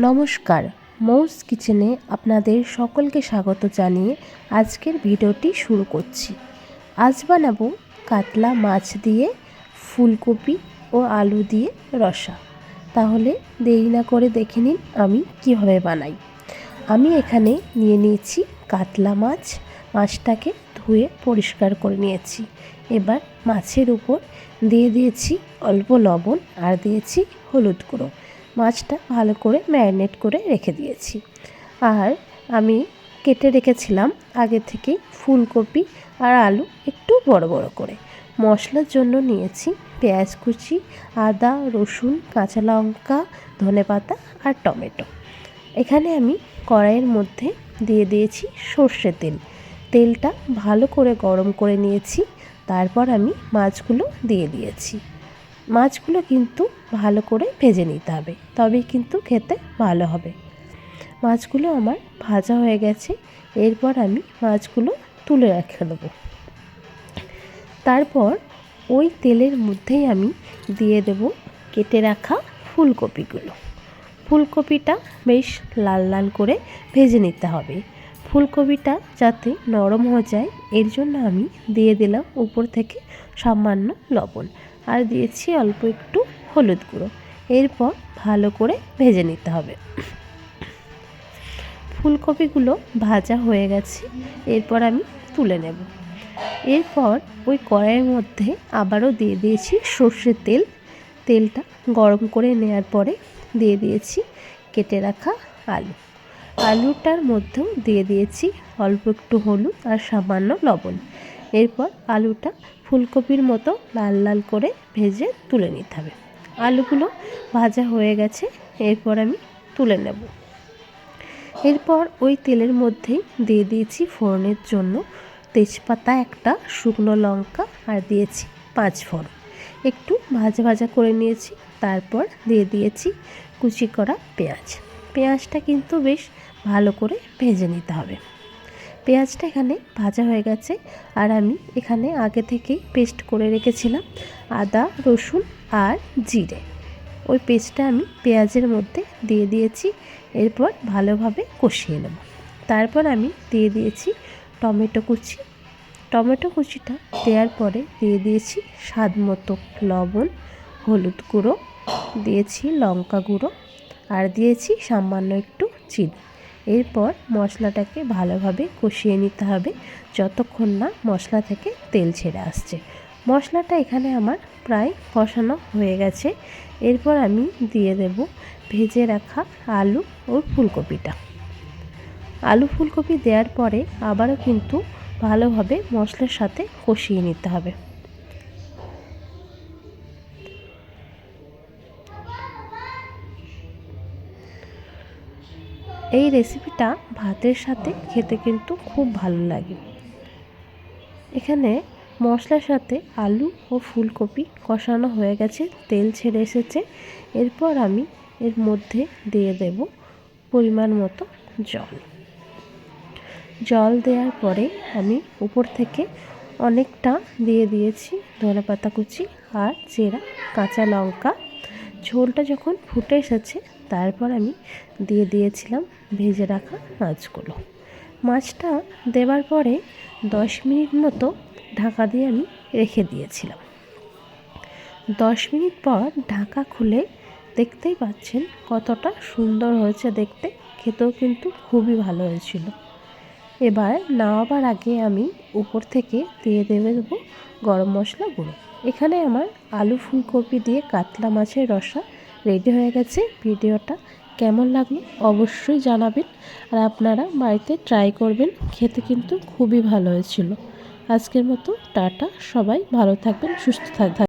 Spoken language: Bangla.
নমস্কার, মৌস কিচেনে আপনাদের সকলকে স্বাগত জানিয়ে আজকের ভিডিওটি শুরু করছি। আজ বানাবো কাতলা মাছ দিয়ে ফুলকপি ও আলু দিয়ে রসা। তাহলে দেরি না করে দেখে নিন আমি কিভাবে বানাই। আমি এখানে নিয়ে নিয়েছি কাতলা মাছ। মাছটাকে ধুয়ে পরিষ্কার করে নিয়েছি। এবার মাছের উপর দিয়ে দিয়েছি অল্প লবণ আর দিয়েছি হলুদ গুঁড়ো। মাছটা ভালো করে ম্যারিনেট করে রেখে দিয়েছি। আর আমি কেটে রেখেছিলাম আগে থেকেই ফুলকপি আর আলু একটু বড় বড় করে। মশলার জন্য নিয়েছি পেঁয়াজ কুচি, আদা, রসুন, কাঁচা লঙ্কা, ধনেপাতা আর টমেটো। এখানে আমি কড়াইয়ের মধ্যে দিয়ে দিয়েছি সর্ষের তেল। তেলটা ভালো করে গরম করে নিয়েছি। তারপর আমি মাছগুলো দিয়ে দিয়েছি। মাছগুলো কিন্তু ভালো করে ভেজে নিতে হবে, তবেই কিন্তু খেতে ভালো হবে। মাছগুলো আমার ভাজা হয়ে গেছে। এরপর আমি মাছগুলো তুলে রেখে দেবো। তারপর ওই তেলের মধ্যেই আমি দিয়ে দেব কেটে রাখা ফুলকপিগুলো। ফুলকপিটা বেশ লাল লাল করে ভেজে নিতে হবে। ফুলকপিটা যাতে নরম হয়ে যায় এর জন্য আমি দিয়ে দিলাম উপর থেকে সামান্য লবণ আর দিয়েছি অল্প একটু হলুদ গুঁড়ো। এরপর ভালো করে ভেজে নিতে হবে। ফুলকপিগুলো ভাজা হয়ে গেছে। এরপর আমি তুলে নেব। এরপর ওই কড়াইয়ের মধ্যে আবারও দিয়ে দিয়েছি সর্ষের তেল। তেলটা গরম করে নেওয়ার পরে দিয়ে দিয়েছি কেটে রাখা আলু। আলুটার মধ্যেও দিয়ে দিয়েছি অল্প একটু হলুদ আর সামান্য লবণ। এরপর আলুটা ফুলকপির মতো লাল লাল করে ভেজে তুলে নিতে হবে। আলুগুলো ভাজা হয়ে গেছে। এরপর আমি তুলে নেব। এরপর ওই তেলের মধ্যেই দিয়ে দিয়েছি ফোড়নের জন্য তেজপাতা একটা, শুকনো লঙ্কা আর দিয়েছি 5 ফোড়ন। একটু ভাজা ভাজা করে নিয়েছি। তারপর দিয়ে দিয়েছি কুচি করা পেঁয়াজ। পেঁয়াজটা কিন্তু বেশ ভালো করে ভেজে নিতে হবে। পেঁয়াজটা এখানে ভাজা হয়ে গেছে। আর আমি এখানে আগে থেকেই পেস্ট করে রেখেছিলাম আদা, রসুন আর জিরে। ওই পেস্টটা আমি পেঁয়াজের মধ্যে দিয়ে দিয়েছি। এরপর ভালোভাবে কষিয়ে নেব। তারপর আমি দিয়ে দিয়েছি টমেটো কুচি। টমেটো কুচিটা দেওয়ার পরে দিয়ে দিয়েছি স্বাদ মতো লবণ, হলুদ গুঁড়ো, দিয়েছি লঙ্কা গুঁড়ো আর দিয়েছি সামান্য একটু চিনি। এরপর মশলাটাকে ভালোভাবে কষিয়ে নিতে হবে যতক্ষণ না মশলা থেকে তেল ছেড়ে আসছে। মশলাটা এখানে আমার প্রায় কষানো হয়ে গেছে। এরপর আমি দিয়ে দেব ভেজে রাখা আলু ও ফুলকপিটা। আলু ফুলকপি দেওয়ার পরে আবারও কিন্তু ভালোভাবে মশলার সাথে কষিয়ে নিতে হবে। এই রেসিপিটা ভাতের সাথে খেতে কিন্তু খুব ভালো লাগে। এখানে মশলার সাথে আলু ও ফুলকপি কষানো হয়ে গেছে, তেল ছেড়ে এসেছে। এরপর আমি এর মধ্যে দিয়ে দেব পরিমাণ মতো জল। জল দেওয়ার পরে আমি উপর থেকে অনেকটা দিয়ে দিয়েছি ধনেপাতা কুচি আর চেরা কাঁচা লঙ্কা। ঝোলটা যখন ফুটে এসেছে তারপর আমি দিয়ে দিয়েছিলাম ভেজে রাখা মাছগুলো। মাছটা দেওয়ার পরে 10 মিনিট মতো ঢাকা দিয়ে আমি রেখে দিয়েছিলাম। 10 মিনিট পর ঢাকা খুলে দেখতেই পাচ্ছেন কতটা সুন্দর হয়েছে দেখতে। খেতেও কিন্তু খুবই ভালো হয়েছিল। এবার নামাবার আগে আমি উপর থেকে দিয়ে দেবো গরম মশলা গুঁড়ো। এখানে আমার আলু ফুলকপি দিয়ে কাতলা মাছের রসা রেডি হয়ে গেছে। ভিডিওটা কেমন লাগলো অবশ্যই জানাবেন। আর আপনারা বাড়িতে ট্রাই করবেন, খেতে কিন্তু খুবই ভালো হয়েছিল। আজকের মতো টাটা, সবাই ভালো থাকবেন, সুস্থ থাকবেন।